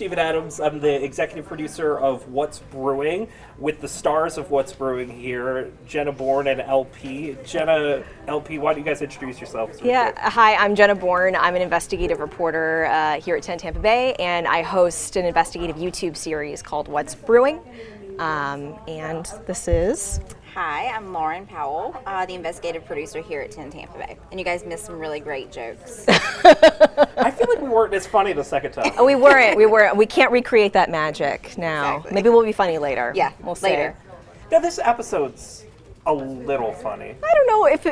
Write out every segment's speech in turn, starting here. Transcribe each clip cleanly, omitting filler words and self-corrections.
Steven Adams. I'm the executive producer of What's Brewing, with the stars of What's Brewing here, Jenna Bourne and LP. Jenna, LP, why don't you guys introduce yourselves? Yeah, hi, I'm Jenna Bourne. I'm an investigative reporter here at 10 Tampa Bay, and I host an investigative YouTube series called What's Brewing. And this is... Hi, I'm Lauren Powell, the investigative producer here at 10 Tampa Bay. And you guys missed some really great jokes. I feel like we weren't as funny the second time. Oh, we weren't. We can't recreate that magic now. Exactly. Maybe we'll be funny later. Yeah, we'll later. See. Now, this episode's a little funny. I don't know if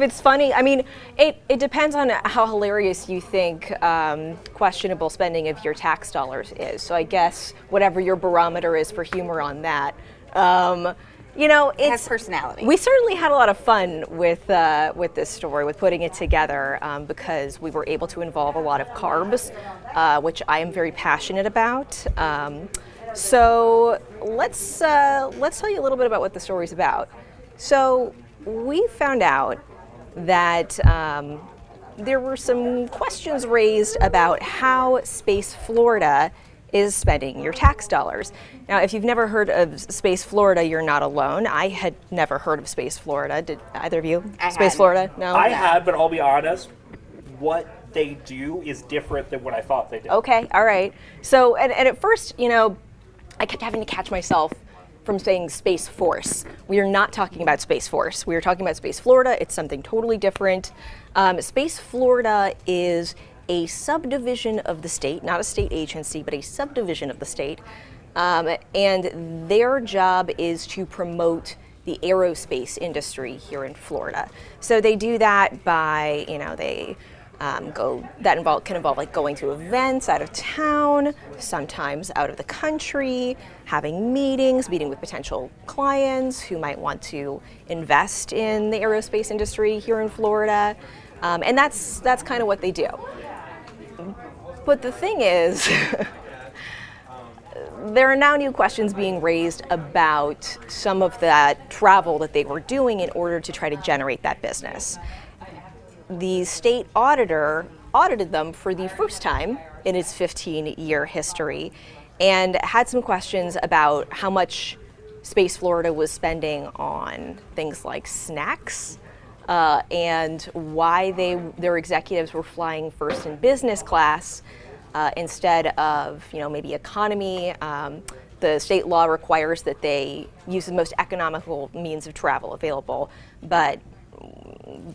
it's funny. I mean, it depends on how hilarious you think questionable spending of your tax dollars is. So I guess whatever your barometer is for humor on that. You know, It has personality. We certainly had a lot of fun with this story, with putting it together, because we were able to involve a lot of carbs, which I am very passionate about. So let's tell you a little bit about what the story's about. So we found out that there were some questions raised about how Space Florida is spending your tax dollars. Now, if you've never heard of Space Florida, you're not alone. I had never heard of Space Florida. Did either of you? Space Florida? No? I had, but I'll be honest, what they do is different than what I thought they did. Okay, all right. So, and at first, you know, I kept having to catch myself from saying Space Force. We are not talking about Space Force. We are talking about Space Florida. It's something totally different. Space Florida is a subdivision of the state, not a state agency, but a subdivision of the state. And their job is to promote the aerospace industry here in Florida. So they do that by, you know, they can involve like going to events out of town, sometimes out of the country, having meeting with potential clients who might want to invest in the aerospace industry here in Florida. And that's kind of what they do. But the thing is, there are now new questions being raised about some of that travel that they were doing in order to try to generate that business. The state auditor audited them for the first time in its 15-year history and had some questions about how much Space Florida was spending on things like snacks, and why their executives were flying first in business class instead of, you know, maybe economy. The state law requires that they use the most economical means of travel available, but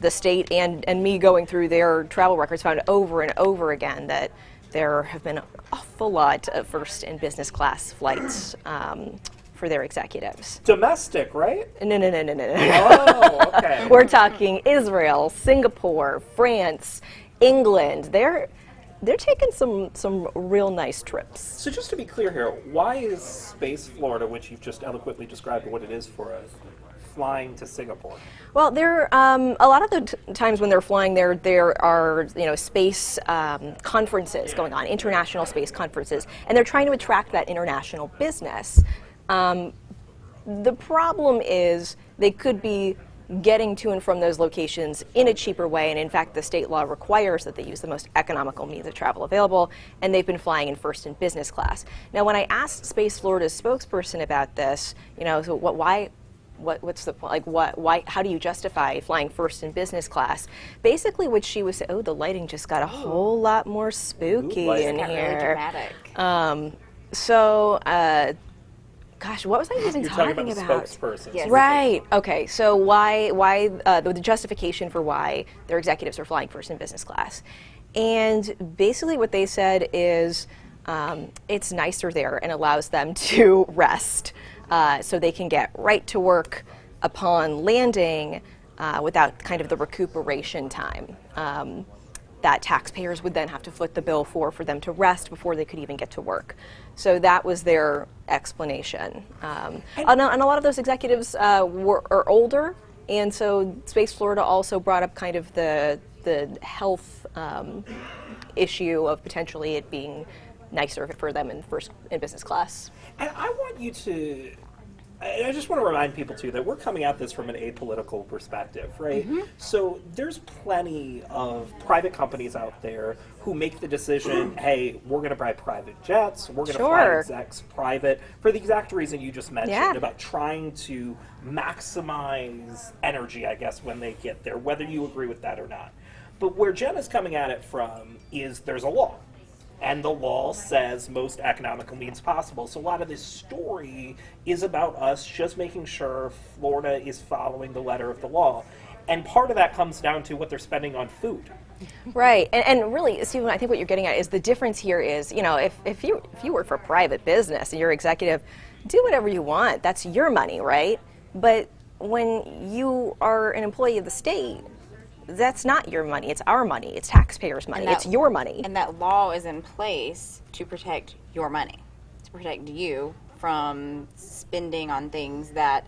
the state and me going through their travel records found over and over again that there have been an awful lot of first and business class flights for their executives. Domestic, right? No. Oh, okay. We're talking Israel, Singapore, France, England. They're taking some real nice trips. So just to be clear here, why is Space Florida, which you've just eloquently described what it is for us, flying to Singapore? Well, a lot of the times when they're flying there are, you know, space conferences going on, international space conferences, and they're trying to attract that international business. The problem is they could be getting to and from those locations in a cheaper way, and in fact the state law requires that they use the most economical means of travel available, and they've been flying in first and business class. Now, when I asked Space Florida's spokesperson about this, you know, so what's the point? Like, why? How do you justify flying first in business class? Basically, what she was saying, the lighting just got a whole lot more spooky in got here. Really dramatic. Gosh, what was I even talking about? You're talking about the spokesperson. Yes. Right. Okay. So why the justification for why their executives are flying first in business class, and basically what they said is it's nicer there and allows them to rest, so they can get right to work upon landing without kind of the recuperation time that taxpayers would then have to foot the bill for them to rest before they could even get to work. So that was their explanation. And a lot of those executives are older, and so Space Florida also brought up kind of the health issue of potentially it being nicer for them in business class. And I want you to I just want to remind people, too, that we're coming at this from an apolitical perspective, right? So there's plenty of private companies out there who make the decision, hey, we're going to buy private jets, we're going to fly execs private, for the exact reason you just mentioned, about trying to maximize energy, I guess, when they get there, whether you agree with that or not. But where Jenna's coming at it from is there's a law. And the law says most economical means possible. So a lot of this story is about us just making sure Florida is following the letter of the law. And part of that comes down to what they're spending on food. Right, and really, Stephen, I think what you're getting at is the difference here is, you know, if you work for a private business and you're executive, do whatever you want. That's your money, right? But when you are an employee of the state, that's not your money. It's our money. It's taxpayers' money. It's your money. And that law is in place to protect your money, to protect you from spending on things that,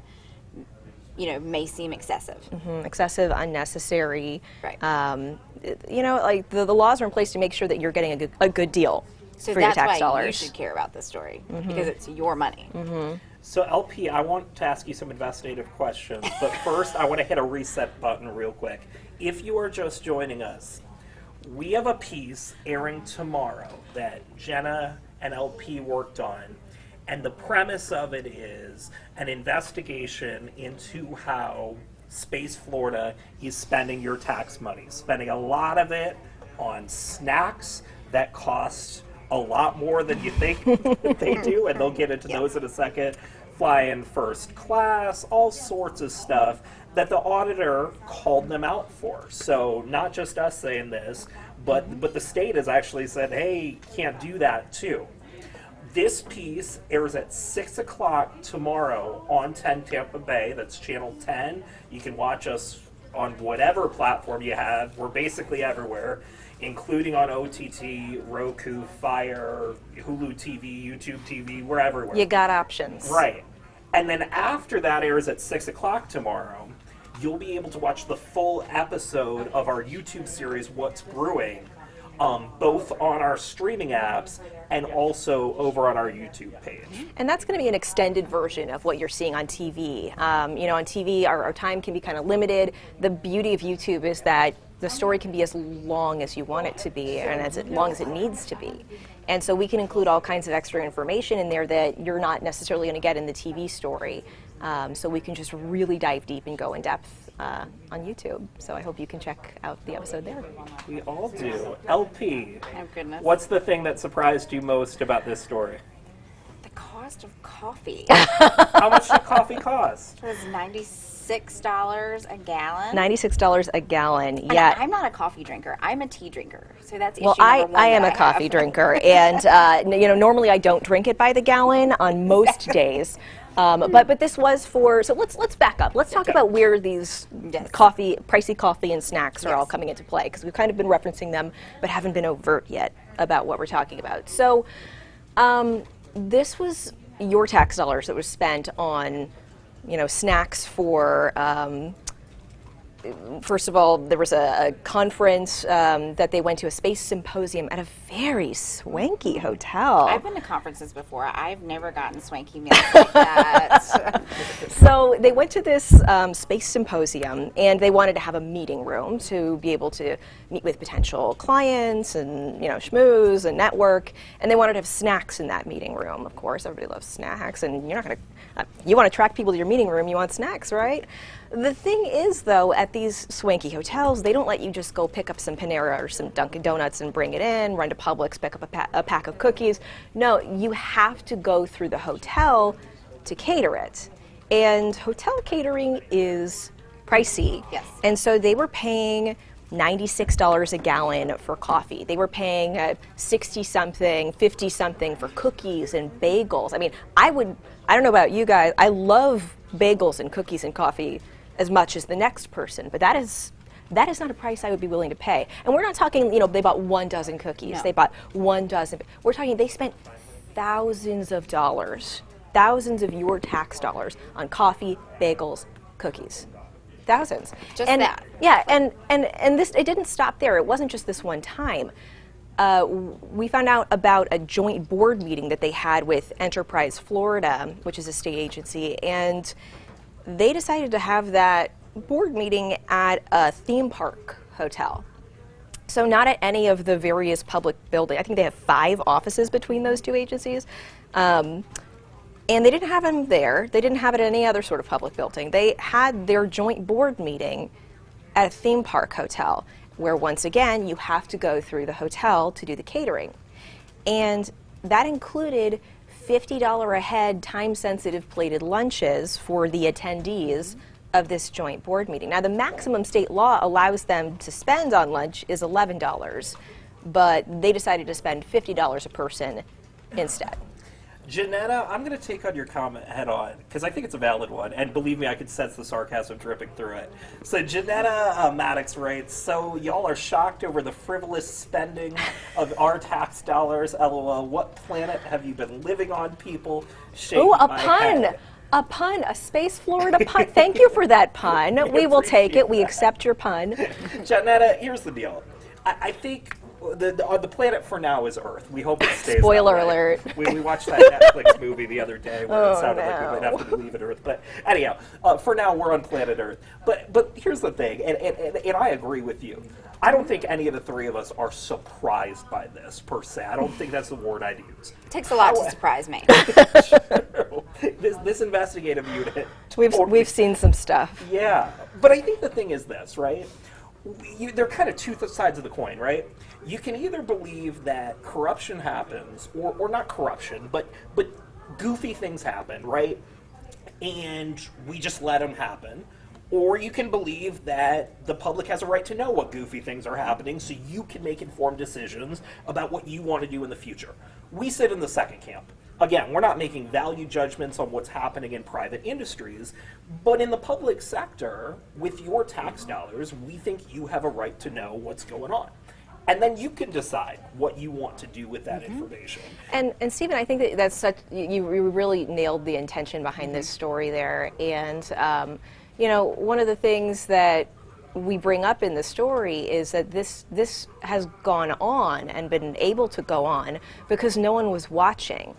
you know, may seem excessive. Excessive, unnecessary. Right. You know, like the laws are in place to make sure that you're getting a good deal for your tax that's why dollars. you should care about this story, because it's your money. So LP, I want to ask you some investigative questions, but first I want to hit a reset button real quick. If you are just joining us, we have a piece airing tomorrow that Jenna and LP worked on, and the premise of it is an investigation into how Space Florida is spending your tax money, spending a lot of it on snacks that cost a lot more than you think they do, and they'll get into those in a second. Fly in first class, all sorts of stuff that the auditor called them out for. So not just us saying this, but the state has actually said, hey, can't do that too. This piece airs at 6 o'clock tomorrow on 10 Tampa Bay. That's channel 10. You can watch us on whatever platform you have. We're basically everywhere, including on OTT, Roku, Fire, Hulu TV, YouTube TV. We're everywhere. You got options. Right. And then after that airs at 6 o'clock tomorrow, you'll be able to watch the full episode of our YouTube series, What's Brewing, both on our streaming apps and also over on our YouTube page. And that's going to be an extended version of what you're seeing on TV. You know, on TV, our time can be kind of limited. The beauty of YouTube is that the story can be as long as you want it to be and as long as it needs to be. And so we can include all kinds of extra information in there that you're not necessarily going to get in the TV story. So we can just really dive deep and go in depth on YouTube. So I hope you can check out the episode there. We all do. LP, Oh, goodness. what's the thing that surprised you most about this story? The cost of coffee. How much did coffee cost? It was $96 a gallon. $96 a gallon. And Yeah. I'm not a coffee drinker. I'm a tea drinker. So that's issue Well, number one I am that a coffee have. drinker, and you know, normally I don't drink it by the gallon on most days. But this was for, so let's back up. Let's talk about where these pricey coffee and snacks are all coming into play, because we've kind of been referencing them, but haven't been overt yet about what we're talking about. So this was your tax dollars that was spent on, you know, snacks for, first of all, there was a conference that they went to, a space symposium at a very swanky hotel. I've been to conferences before. I've never gotten swanky meals like that. So they went to this space symposium, and they wanted to have a meeting room to be able to meet with potential clients and, you know, schmooze and network. And they wanted to have snacks in that meeting room. Of course, everybody loves snacks, and you're not going to. You want to attract people to your meeting room. You want snacks, right? The thing is, though, at these swanky hotels, they don't let you just go pick up some Panera or some Dunkin' Donuts and bring it in, run to Publix, pick up a pack of cookies. No, you have to go through the hotel to cater it. And hotel catering is pricey. Yes. And so they were paying $96 a gallon for coffee. They were paying 60-something, 50-something for cookies and bagels. I mean, I don't know about you guys, I love bagels and cookies and coffee as much as the next person, but that is not a price I would be willing to pay. And we're not talking, you know, they bought 1 dozen cookies, No. they bought 1 dozen. We're talking they spent thousands of dollars, thousands of your tax dollars on coffee, bagels, cookies. Thousands. Just and, that. Yeah, and this, it didn't stop there. It wasn't just this one time. we found out about a joint board meeting that they had with Enterprise Florida, which is a state agency, and they decided to have that board meeting at a theme park hotel. So not at any of the various public buildings. I think they have 5 offices between those 2 agencies. And they didn't have them there. They didn't have it at any other sort of public building. They had their joint board meeting at a theme park hotel, where once again, you have to go through the hotel to do the catering. And that included $50 a head time-sensitive plated lunches for the attendees of this joint board meeting. Now, the maximum state law allows them to spend on lunch is $11, but they decided to spend $50 a person instead. Janetta, I'm going to take on your comment head on, because I think it's a valid one, and believe me, I can sense the sarcasm dripping through it. So Janetta Maddox writes, so y'all are shocked over the frivolous spending of our tax dollars, LOL. What planet have you been living on, people? Ooh, a pun! Head. A pun, a Space Florida pun. Thank you for that pun. We will take it. We accept your pun. Janetta, here's the deal. I think the planet for now is Earth. We hope it stays Spoiler that way. alert. We watched that Netflix movie the other day where it sounded like we might have to leave it Earth. But anyhow, for now we're on planet Earth. But here's the thing, and I agree with you. I don't think any of the 3 of us are surprised by this, per se. I don't think that's the word I'd use. It takes a lot to surprise me. This investigative unit. We've seen some stuff. Yeah. But I think the thing is this, right? They're kind of 2 sides of the coin, right? You can either believe that corruption happens, or not corruption, but goofy things happen, right? And we just let them happen. Or you can believe that the public has a right to know what goofy things are happening so you can make informed decisions about what you want to do in the future. We sit in the second camp. Again, we're not making value judgments on what's happening in private industries, but in the public sector, with your tax dollars, we think you have a right to know what's going on. And then you can decide what you want to do with that information. And Stephen, I think that's such, you really nailed the intention behind this story there. And you know, one of the things that we bring up in the story is that this has gone on and been able to go on because no one was watching.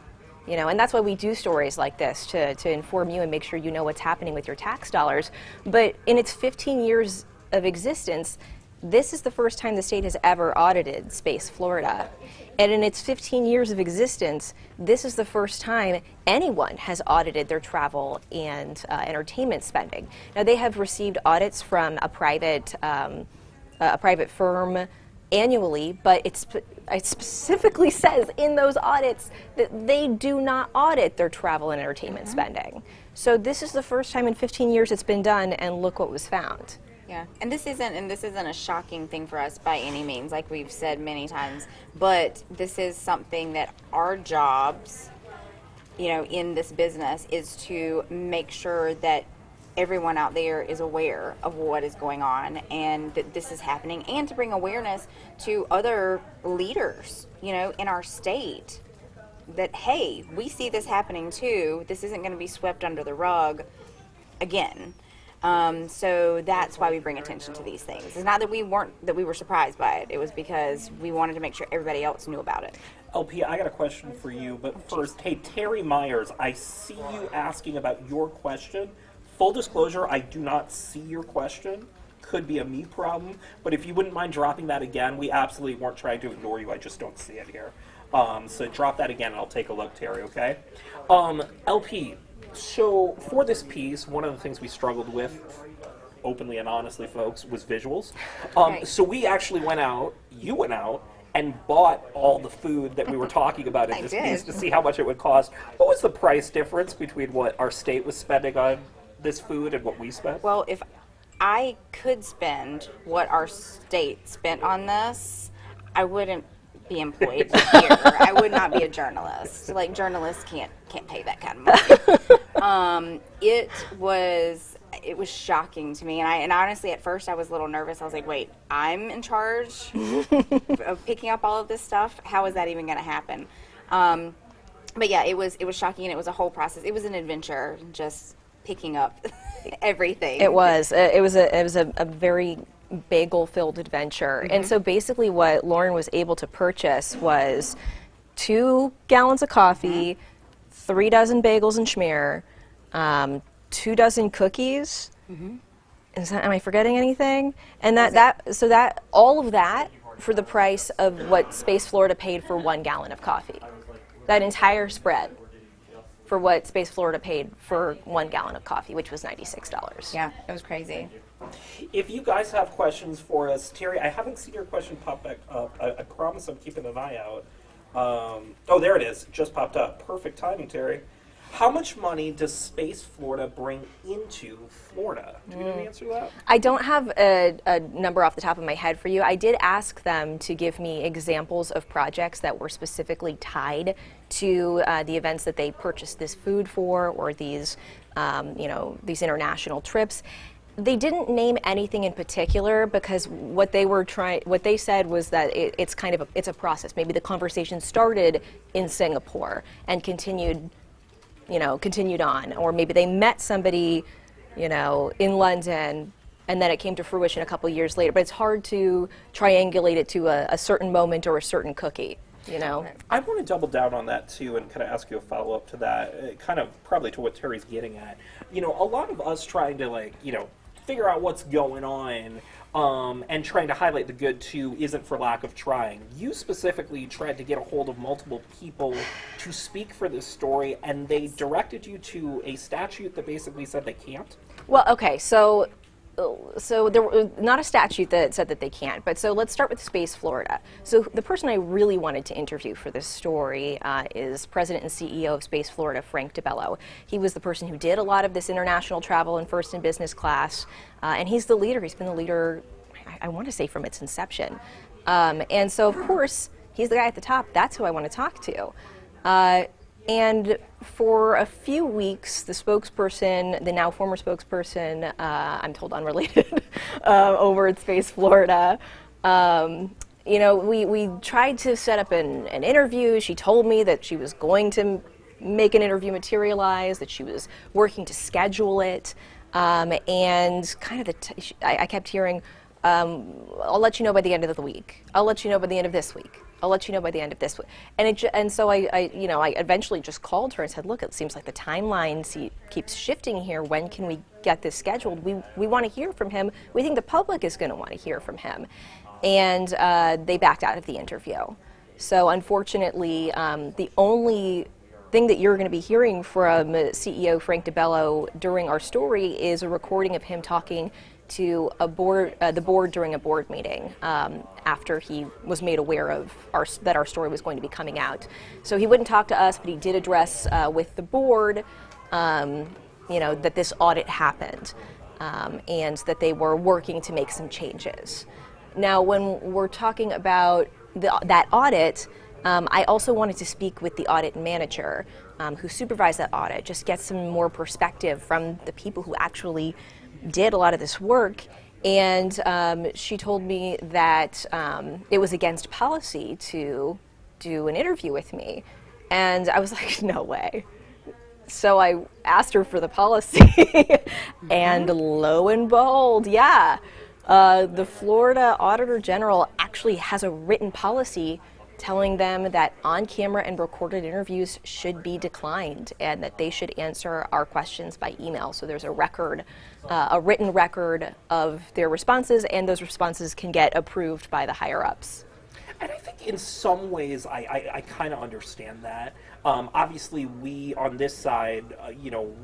You know, and that's why we do stories like this, to inform you and make sure you know what's happening with your tax dollars. But in its 15 years of existence, this is the first time the state has ever audited Space Florida. And in its 15 years of existence, this is the first time anyone has audited their travel and entertainment spending. Now, they have received audits from a private firm annually, but it specifically says in those audits that they do not audit their travel and entertainment spending. So this is the first time in 15 years it's been done, and look what was found. Yeah, and this isn't a shocking thing for us by any means, like we've said many times, but this is something that our jobs, you know, in this business is to make sure that everyone out there is aware of what is going on and that this is happening, and to bring awareness to other leaders, you know, in our state that, hey, we see this happening too. This isn't going to be swept under the rug again. So that's why we bring attention to these things. It's not that we were surprised by it. It was because we wanted to make sure everybody else knew about it. LP, I got a question for you, but first, hey, Terry Myers, I see you asking about your question. Full disclosure, I do not see your question. Could be a me problem, but if you wouldn't mind dropping that again, we absolutely weren't trying to ignore you. I just don't see it here. So drop that again and I'll take a look, Terry, okay? LP, so for this piece, one of the things we struggled with, openly and honestly, folks, was visuals. Right. So we actually you went out, and bought all the food that we were talking about in this piece to see how much it would cost. What was the price difference between what our state was spending on this food and what we spent? Well, if I could spend what our state spent on this, I wouldn't be employed here. I would not be a journalist. Like, journalists can't pay that kind of money. It was shocking to me, and honestly, at first, I was a little nervous. I was like, "Wait, I'm in charge of picking up all of this stuff. How is that even going to happen?" But yeah, it was shocking, and it was a whole process. It was an adventure, just picking up everything. It was a very bagel-filled adventure. And so basically what Lauren was able to purchase was 2 gallons of coffee, 3 dozen bagels and schmear, 2 dozen cookies. Am I forgetting anything? And that all of that for the price of what Space Florida paid for 1 gallon of coffee. That entire spread for what Space Florida paid for 1 gallon of coffee, which was $96. Yeah, it was crazy. If you guys have questions for us, Terry, I haven't seen your question pop back up. I promise I'm keeping an eye out. Oh, there it is. Just popped up. Perfect timing, Terry. How much money does Space Florida bring into Florida? Do you know the answer to that? I don't have a number off the top of my head for you. I did ask them to give me examples of projects that were specifically tied to the events that they purchased this food for, or these, these international trips. They didn't name anything in particular because what they said was that it's a process. Maybe the conversation started in Singapore and continued on, or maybe they met somebody, in London, and then it came to fruition a couple years later. But it's hard to triangulate it to a certain moment or a certain cookie, I want to double down on that too, and kind of ask you a follow up to that, kind of probably to what Terry's getting at. A lot of us trying to figure out what's going on. And trying to highlight the good, too, isn't for lack of trying. You specifically tried to get a hold of multiple people to speak for this story, and they directed you to a statute that basically said they can't? Well, okay, so there was not a statute that said that they can't, but so let's start with Space Florida. So the person I really wanted to interview for this story is President and CEO of Space Florida, Frank DeBello. He was the person who did a lot of this international travel in first and business class, and he's the leader. He's been the leader, I want to say, from its inception. And so, of course, he's the guy at the top. That's who I want to talk to. And for a few weeks, the spokesperson, the now former spokesperson, I'm told unrelated, over at Space Florida, we tried to set up an interview. She told me that she was going to make an interview materialize, that she was working to schedule it, and kind of I kept hearing, I'll let you know by the end of the week. I'll let you know by the end of this week. I'll let you know by the end of this week. And so I eventually just called her and said, look, it seems like the timeline keeps shifting here. When can we get this scheduled? We want to hear from him. We think the public is going to want to hear from him. And they backed out of the interview. So unfortunately, the only thing that you're going to be hearing from CEO Frank DeBello during our story is a recording of him talking to the board during a board meeting after he was made aware of that our story was going to be coming out. So he wouldn't talk to us, but he did address with the board, that this audit happened and that they were working to make some changes. Now, when we're talking about that audit, I also wanted to speak with the audit manager who supervised that audit, just get some more perspective from the people who actually did a lot of this work, and she told me that it was against policy to do an interview with me, and I was like, no way. So I asked her for the policy, and lo and behold, the Florida Auditor General actually has a written policy telling them that on-camera and recorded interviews should be declined and that they should answer our questions by email. So there's a record, a written record of their responses, and those responses can get approved by the higher-ups. And I think in some ways I kind of understand that. Obviously, we on this side,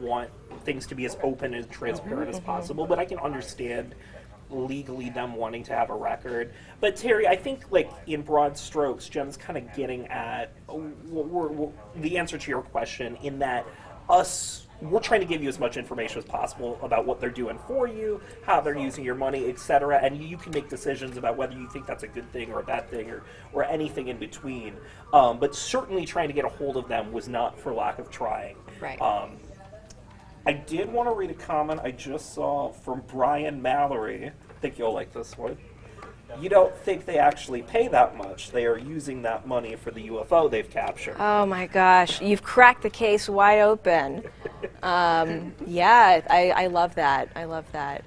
want things to be as open and transparent as possible, but I can understand legally them wanting to have a record. But Terry, I think in broad strokes, Jen's kind of getting at the answer to your question in that we're trying to give you as much information as possible about what they're doing for you, how they're using your money, etc., and you can make decisions about whether you think that's a good thing or a bad thing or anything in between. But certainly trying to get a hold of them was not for lack of trying. Right. I did want to read a comment I just saw from Brian Mallory. I think you'll like this one. You don't think they actually pay that much. They are using that money for the UFO they've captured. Oh my gosh, you've cracked the case wide open. I love that. I love that.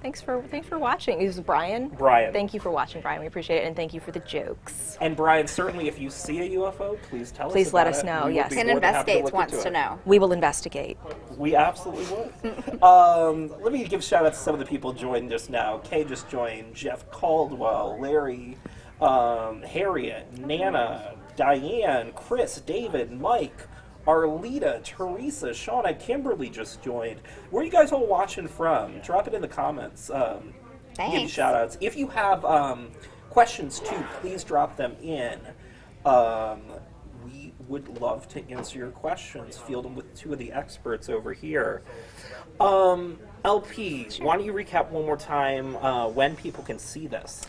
Thanks for watching. This is Brian. Brian. Thank you for watching, Brian. We appreciate it, and thank you for the jokes. And Brian, certainly if you see a UFO, please tell us. Please let us it. know, We would yes. be And more than happy Investigates look wants into to it. know. We will investigate. We absolutely would. Let me give shout outs to some of the people joined just now. Kay just joined, Jeff Caldwell, Larry, Harriet, Nana, Diane, Chris, David, Mike, Arlita, Teresa, Shauna, Kimberly just joined. Where are you guys all watching from? Drop it in the comments. Give you Thanks. shout outs. If you have questions too, please drop them in. We would love to answer your questions. Field them with two of the experts over here. LP, why don't you recap one more time when people can see this?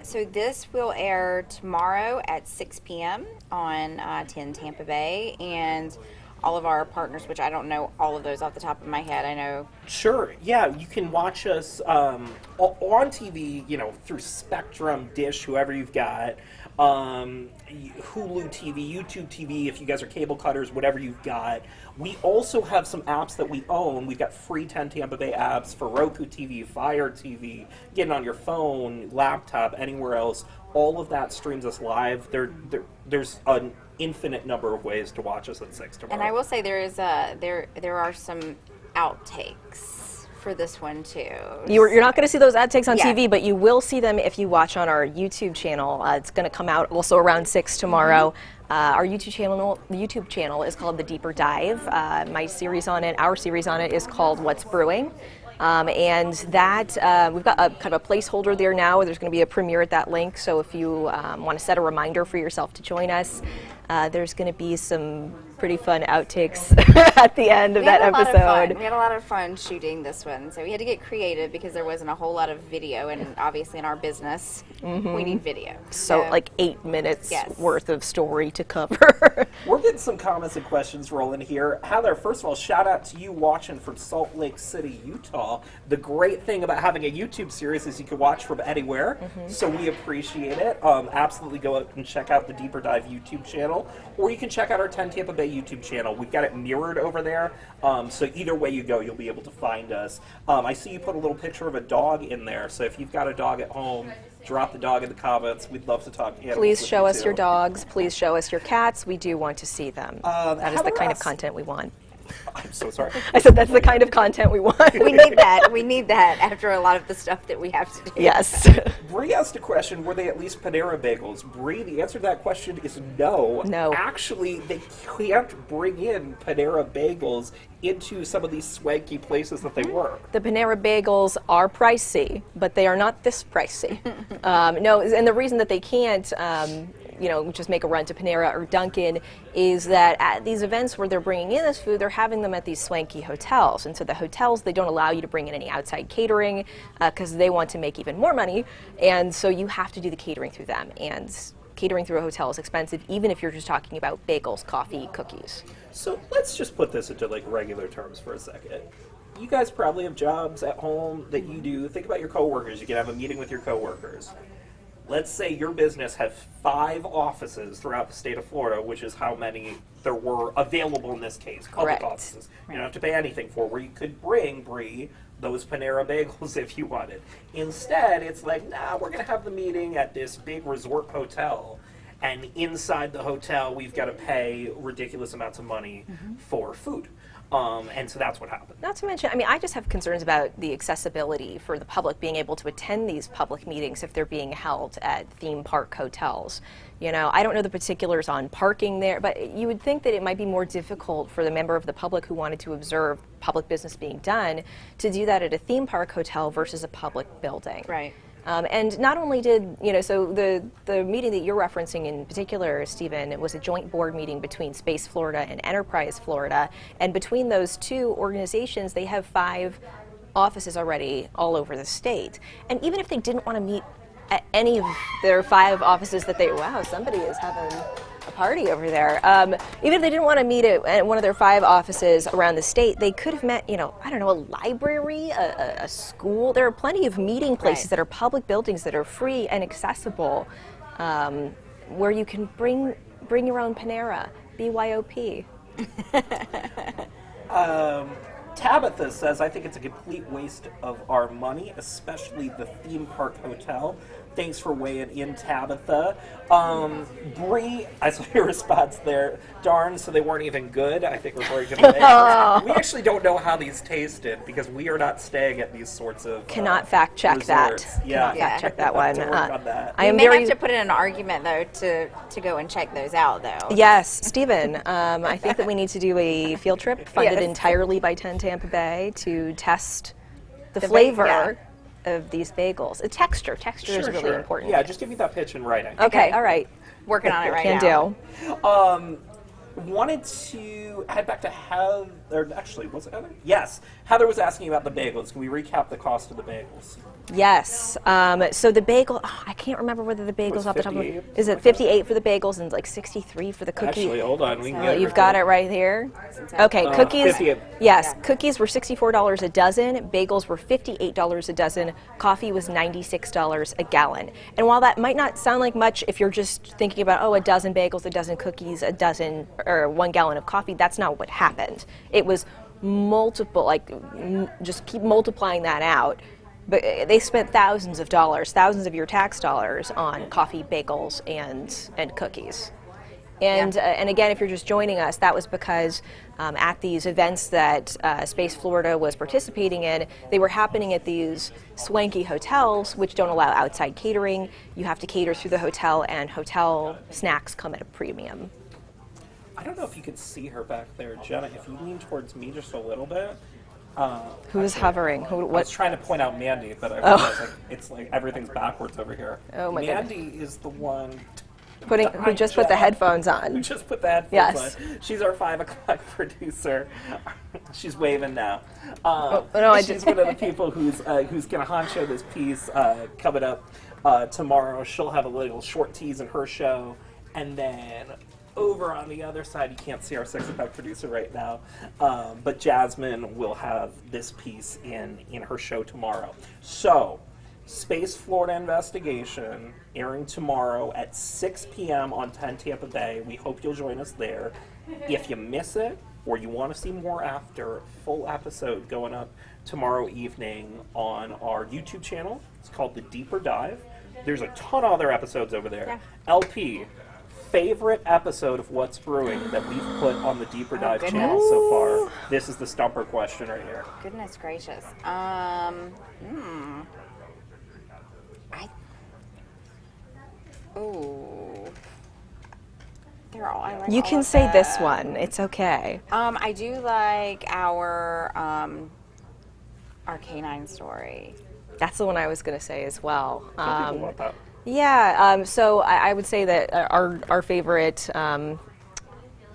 So this will air tomorrow at 6 p.m. on 10 Tampa Bay, and all of our partners, which I don't know all of those off the top of my head. I know. Sure. Yeah, you can watch us on TV, through Spectrum, Dish, whoever you've got, Hulu TV, YouTube TV, if you guys are cable cutters, whatever you've got. We also have some apps that we own. We've got free 10 Tampa Bay apps for Roku TV, Fire TV, getting on your phone, laptop, anywhere else. All of that streams us live. There's an infinite number of ways to watch us at 6 tomorrow. And I will say there are some outtakes for this one too. You're not going to see those outtakes on Yeah. TV, but you will see them if you watch on our YouTube channel. It's going to come out also around 6 tomorrow. Our YouTube channel is called The Deeper Dive. Our series on it is called What's Brewing. And that, we've got a kind of a placeholder there now. There's going to be a premiere at that link. So if you want to set a reminder for yourself to join us, there's going to be some pretty fun outtakes at the end of that episode. We had a lot of fun shooting this one. So we had to get creative because there wasn't a whole lot of video. And obviously in our business, we need video. So like 8 minutes Yes. worth of story to cover. We're getting some comments and questions rolling here. Heather, first of all, shout out to you watching from Salt Lake City, Utah. The great thing about having a YouTube series is you can watch from anywhere, so we appreciate it. Absolutely go out and check out the Deeper Dive YouTube channel, or you can check out our 10 Tampa Bay YouTube channel. We've got it mirrored over there, so either way you go, you'll be able to find us. I see you put a little picture of a dog in there, so if you've got a dog at home, drop the dog in the comments. We'd love to talk animals Please with show you us too. your dogs. Please show us your cats. We do want to see them. That is the Heather kind of asks- content we want. I'm so sorry. I said that's the kind of content we want. We need that. We need that after a lot of the stuff that we have to do. Yes. Bree asked a question, were they at least Panera Bagels? Bree, the answer to that question is no. No. Actually, they can't bring in Panera Bagels into some of these swanky places that they were. The Panera Bagels are pricey, but they are not this pricey. No, and the reason that they can't, just make a run to Panera or Dunkin' is that at these events where they're bringing in this food, they're having them at these swanky hotels. And so the hotels, they don't allow you to bring in any outside catering because they want to make even more money. And so you have to do the catering through them. And catering through a hotel is expensive, even if you're just talking about bagels, coffee, cookies. So let's just put this into like regular terms for a second. You guys probably have jobs at home that you do. Think about your coworkers. You can have a meeting with your coworkers. Let's say your business has 5 offices throughout the state of Florida, which is how many there were available in this case, public Correct. offices. You don't have to pay anything for, where you could bring, Bree, those Panera Bagels if you wanted. Instead, it's like, nah, we're going to have the meeting at this big resort hotel, and inside the hotel, we've got to pay ridiculous amounts of money for food. And so that's what happened. Not to mention, I just have concerns about the accessibility for the public being able to attend these public meetings if they're being held at theme park hotels. I don't know the particulars on parking there, but you would think that it might be more difficult for the member of the public who wanted to observe public business being done to do that at a theme park hotel versus a public building. Right. And not only did, so the meeting that you're referencing in particular, Stephen, it was a joint board meeting between Space Florida and Enterprise Florida. And between those two organizations, they have 5 offices already all over the state. And even if they didn't want to meet at any of their 5 offices that somebody is having a party over there. Even if they didn't want to meet at one of their 5 offices around the state, they could have met, a library, a school. There are plenty of meeting places that are public buildings that are free and accessible, where you can bring your own Panera, BYOP. Tabitha says, I think it's a complete waste of our money, especially the theme park hotel. Thanks for weighing in, Tabitha. Bree, I saw your response there. Darn, so they weren't even good. I think referring to the bagels. We actually don't know how these tasted because we are not staying at these sorts of Cannot fact check resorts. that. Yeah. Cannot fact check that one. To work on that. I We am may very have to put in an argument, though, to go and check those out, though. Yes, Stephen. I think that we need to do a field trip funded Yes. entirely by 10 Tampa Bay to test the flavor yeah. of these bagels. Texture is really important. Yeah, just give me that pitch in writing. Okay, all right. Working on it right Can now. do. Wanted to head back to Heather. Actually, was it Heather? Yes. Heather was asking about the bagels. Can we recap the cost of the bagels? Yes. So the bagel, I can't remember whether the bagels Was off the top of 58? is it 58 for the bagels and like 63 for the cookie? Actually, hold on. We can Oh, get you've got it right here. Okay, cookies. 58. Yes, cookies were $64 a dozen. Bagels were $58 a dozen. Coffee was $96 a gallon. And while that might not sound like much, if you're just thinking about a dozen bagels, a dozen cookies, a dozen or 1 gallon of coffee, that's not what happened. It was multiple. Just keep multiplying that out. But they spent thousands of dollars, thousands of your tax dollars on coffee, bagels, and cookies. And and again, if you're just joining us, that was because at these events that Space Florida was participating in, they were happening at these swanky hotels, which don't allow outside catering. You have to cater through the hotel, and hotel snacks come at a premium. I don't know if you could see her back there, Jenna. If you lean towards me just a little bit. Who's hovering? I was What? trying to point out Mandy, but I realized it's like everything's backwards over here. Oh, my Mandy is the one Who just put the headphones who on? just put the headphones Yes. on. She's our 5 o'clock producer. She's waving now. no, I she's one of the people who's going to honcho this piece coming up tomorrow. She'll have a little short tease in her show, and then over on the other side, you can't see our 6 o'clock producer right now, but Jasmine will have this piece in her show tomorrow. So, Space Florida Investigation airing tomorrow at 6 p.m. on 10 Tampa Bay. We hope you'll join us there. If you miss it or you want to see more after, full episode going up tomorrow evening on our YouTube channel. It's called The Deeper Dive. There's a ton of other episodes over there. Yeah. LP, favorite episode of What's Brewing that we've put on the Deeper Dive goodness. channel so far? This is the stumper question right here. Goodness gracious. They're all. I like You all can of say this them. one. It's okay. I do like our canine story. That's the one I was going to say as well. Some people want that. Yeah, so I would say that our favorite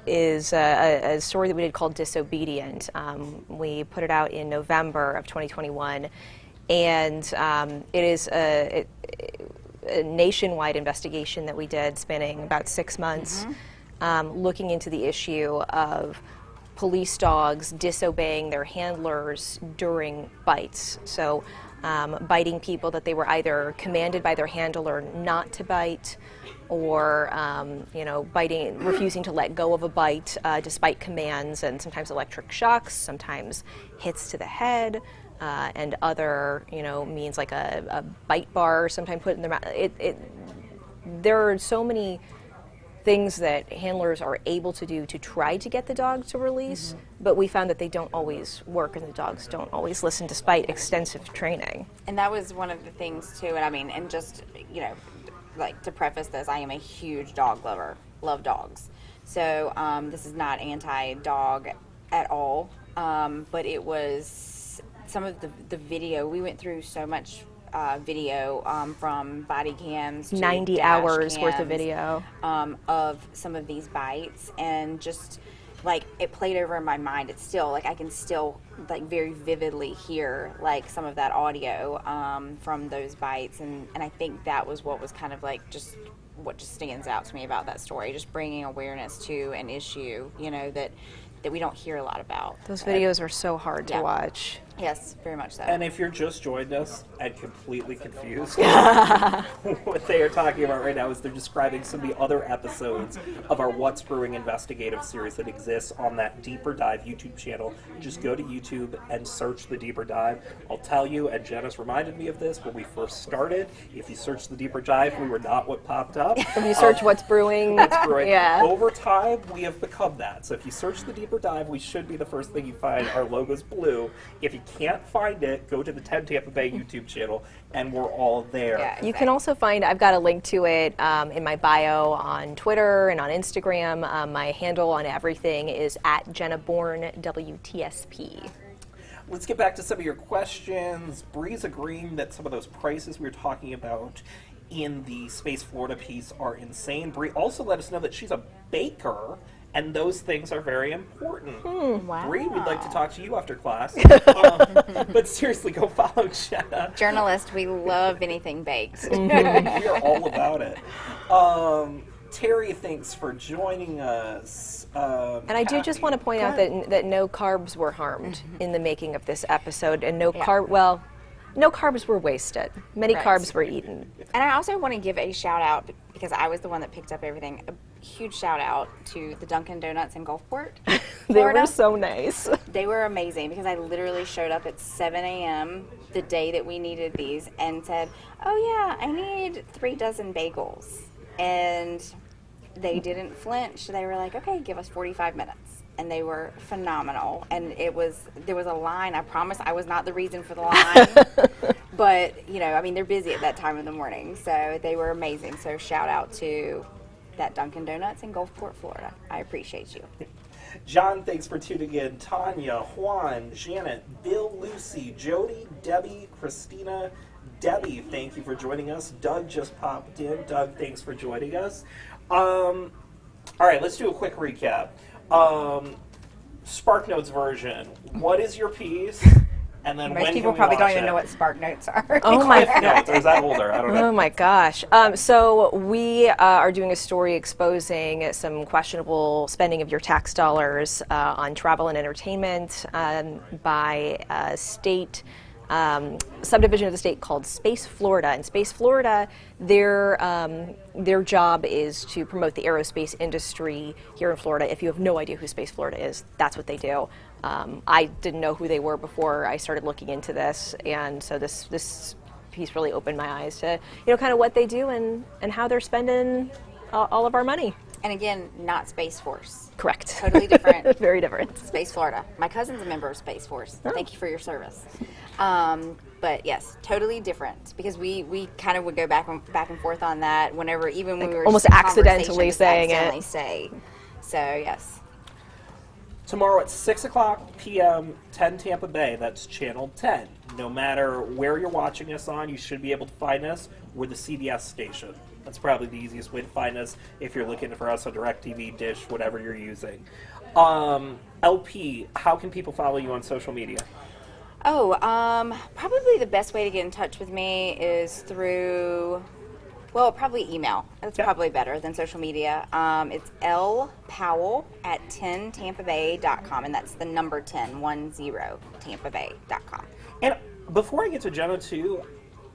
is a story that we did called Disobedient. We put it out in November of 2021, and it is a nationwide investigation that we did spanning about 6 months, looking into the issue of police dogs disobeying their handlers during bites. So biting people that they were either commanded by their handler not to bite, or refusing to let go of a bite despite commands, and sometimes electric shocks, sometimes hits to the head, and other means like a bite bar, sometimes put in their mouth. There are so many things that handlers are able to do to try to get the dog to release, but we found that they don't always work, and the dogs don't always listen despite extensive training. And that was one of the things too. And I mean, and just like to preface this, I am a huge dog lover. Love dogs. So this is not anti-dog at all. But it was some of the video. We went through so much video from body cams to 90 dash hours worth of cams, video. of some of these bites, and just like it played over in my mind. It's still like I can still like very vividly hear like some of that audio from those bites, and I think that was what was kind of like just what just stands out to me about that story, just bringing awareness to an issue that we don't hear a lot about. Those videos are so hard to Yeah. watch. Yes, very much so. And if you're just joined us and completely confused, what they are talking about right now is they're describing some of the other episodes of our What's Brewing investigative series that exists on that Deeper Dive YouTube channel. Just go to YouTube and search the Deeper Dive. I'll tell you, and Jenna's reminded me of this when we first started, if you search the Deeper Dive, we were not what popped up. If you search What's Brewing, yeah. Over time, we have become that. So if you search the Deeper Dive, we should be the first thing you find. Our logo's blue. If you can't find it, go to the 10 Tampa Bay YouTube channel, and we're all there. Yeah. You can also find, I've got a link to it in my bio on Twitter and on Instagram. My handle on everything is at Jenna Bourne, WTSP. Let's get back to some of your questions. Bree's agreeing that some of those prices we were talking about in the Space Florida piece are insane. Bree also let us know that she's a baker, and those things are very important. Wow. Bree, we'd like to talk to you after class. But seriously, go follow Jenna. Journalist, we love anything baked. We are all about it. Terry, thanks for joining us. And I do just want to point out that no carbs were harmed in the making of this episode, and no carbs were wasted. Many Right. carbs were eaten. And I also want to give a shout out, because I was the one that picked up everything, a huge shout out to the Dunkin' Donuts in Gulfport, They Florida. were so nice. They were amazing, because I literally showed up at 7 a.m. the day that we needed these and said, oh yeah, I need 3 dozen bagels. And they didn't flinch. They were like, okay, give us 45 minutes. And they were phenomenal. And there was a line. I promise I was not the reason for the line. But, you know, I mean, they're busy at that time of the morning. So they were amazing. So shout out to that Dunkin' Donuts in Gulfport, Florida. I appreciate you. John, thanks for tuning in. Tanya, Juan, Janet, Bill, Lucy, Jody, Debbie, Christina, Debbie, thank you for joining us. Doug just popped in. Doug, thanks for joining us. All right, let's do a quick recap. SparkNotes version. What is your piece? And then Most when people can we probably don't watch even it? know what Spark Notes are. Oh my Notes, or is that older? I don't know. Oh my gosh. So we are doing a story exposing some questionable spending of your tax dollars on travel and entertainment by a state subdivision of the state called Space Florida. And Space Florida, their job is to promote the aerospace industry here in Florida. If you have no idea who Space Florida is, that's what they do. I didn't know who they were before I started looking into this, and so this piece really opened my eyes to, you know, kind of what they do and how they're spending all of our money. And again, not Space Force. Correct. Totally different. Very different. Space Florida. My cousin's a member of Space Force. Thank you for your service. But yes, totally different, because we kind of would go back and forth on that whenever, even when we were almost just in accidentally conversation, just saying it. accidentally say. So yes. Tomorrow at 6 o'clock p.m., 10 Tampa Bay. That's Channel 10. No matter where you're watching us on, you should be able to find us. We're the CBS station. That's probably the easiest way to find us if you're looking for us on DirecTV, Dish, whatever you're using. LP, how can people follow you on social media? Oh, probably the best way to get in touch with me is through, well, probably email. That's probably better than social media. It's lpowell@10tampabay.com, and that's the number 10, 10tampabay.com. And before I get to Jenna, too,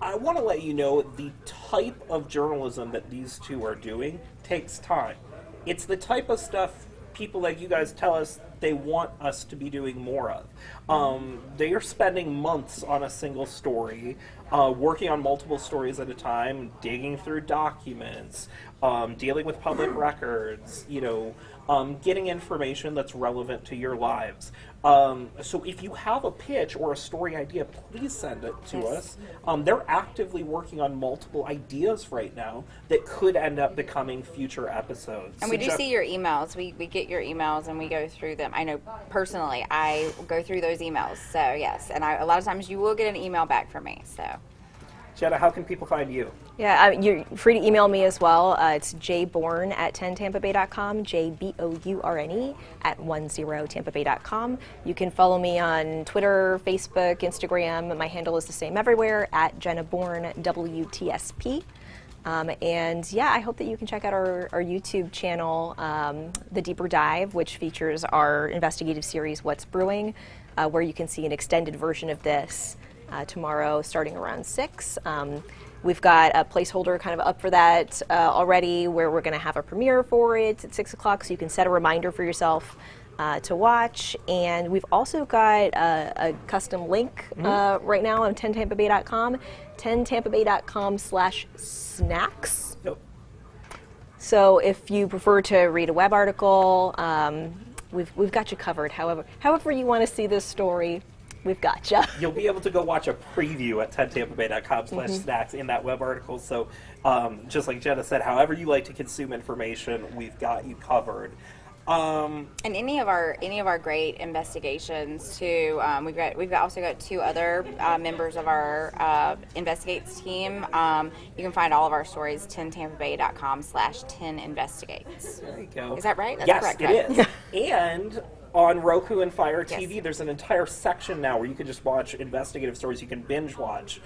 I want to let you know the type of journalism that these two are doing takes time. It's the type of stuff people like you guys tell us they want us to be doing more of. They are spending months on a single story, working on multiple stories at a time, digging through documents, dealing with public records, you know, getting information that's relevant to your lives. So if you have a pitch or a story idea, please send it to us. They're actively working on multiple ideas right now that could end up becoming future episodes. And we do see your emails. We get your emails and we go through them. I know personally, I go through those emails. So yes, and a lot of times you will get an email back from me. So. Jenna, how can people find you? Yeah, you're free to email me as well. It's jbourne@10tampabay.com, JBOURNE @10tampabay.com. You can follow me on Twitter, Facebook, Instagram. My handle is the same everywhere, @Jenna Bourne, WTSP. And yeah, I hope that you can check out our YouTube channel, The Deeper Dive, which features our investigative series, What's Brewing. where you can see an extended version of this tomorrow starting around 6. We've got a placeholder kind of up for that already, where we're going to have a premiere for it at 6 o'clock, so you can set a reminder for yourself to watch. And we've also got a custom link right now on 10tampabay.com, 10tampabay.com/snacks. Yep. So if you prefer to read a web article, we've got you covered. However you want to see this story, we've got you. You'll be able to go watch a preview at 10tampabay.com/snacks in that web article. So just like Jenna said, however you like to consume information, we've got you covered. And any of our great investigations too. We've also got 2 other members of our investigates team. You can find all of our stories 10tampabay.com/10investigates. There you go. Is that right? That's yes, correct, it right? is. And on Roku and Fire TV, Yes. there's an entire section now where you can just watch investigative stories. You can binge watch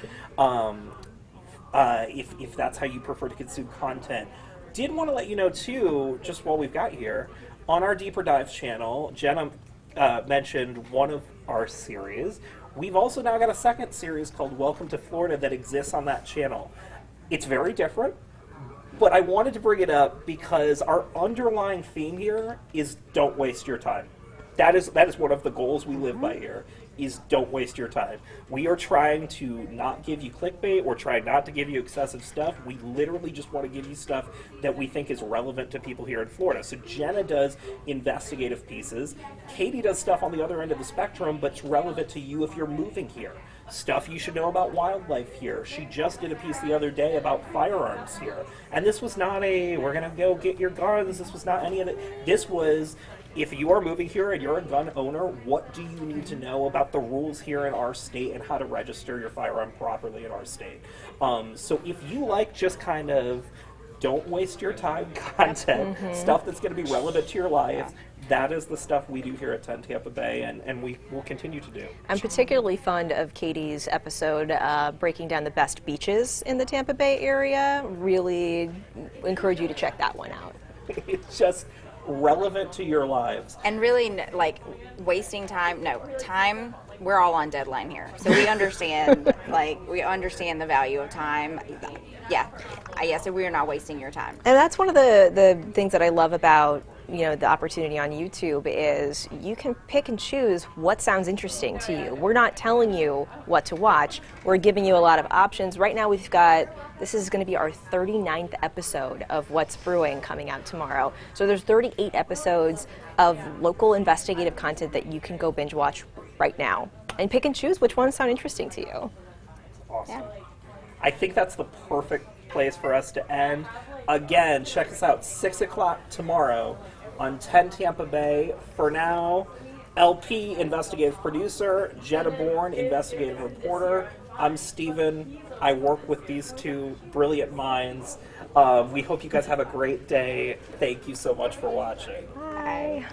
if that's how you prefer to consume content. Did want to let you know too, just while we've got here, on our Deeper Dives channel, Jenna mentioned one of our series. We've also now got a second series called Welcome to Florida that exists on that channel. It's very different, but I wanted to bring it up because our underlying theme here is don't waste your time. That is one of the goals we live by here, is don't waste your time. We are trying to not give you clickbait. We're trying not to give you excessive stuff. We literally just want to give you stuff that we think is relevant to people here in Florida. So Jenna does investigative pieces. Katie does stuff on the other end of the spectrum, but it's relevant to you if you're moving here. Stuff you should know about wildlife here. She just did a piece the other day about firearms here. And this was not a, we're going to go get your guns. This was not any of it. This was, if you are moving here and you're a gun owner, what do you need to know about the rules here in our state and how to register your firearm properly in our state? So if you like just kind of don't waste your time content, stuff that's going to be relevant to your life, that is the stuff we do here at 10 Tampa Bay, and we will continue to do. I'm particularly fond of Katie's episode breaking down the best beaches in the Tampa Bay area. Really encourage you to check that one out. It's just relevant to your lives. And really, like, wasting time. No, time. We're all on deadline here, so we understand. We understand the value of time. Yeah, so we are not wasting your time. And that's one of the things that I love about the opportunity on YouTube is you can pick and choose what sounds interesting to you. We're not telling you what to watch. We're giving you a lot of options. Right now this is going to be our 39th episode of What's Brewing coming out tomorrow. So there's 38 episodes of local investigative content that you can go binge watch right now and pick and choose which ones sound interesting to you. Awesome. Yeah. I think that's the perfect place for us to end. Again, check us out 6 o'clock tomorrow on 10 Tampa Bay. For now, LP, investigative producer, Jenna Bourne, investigative reporter. I'm Steven. I work with these 2 brilliant minds. We hope you guys have a great day. Thank you so much for watching. Bye.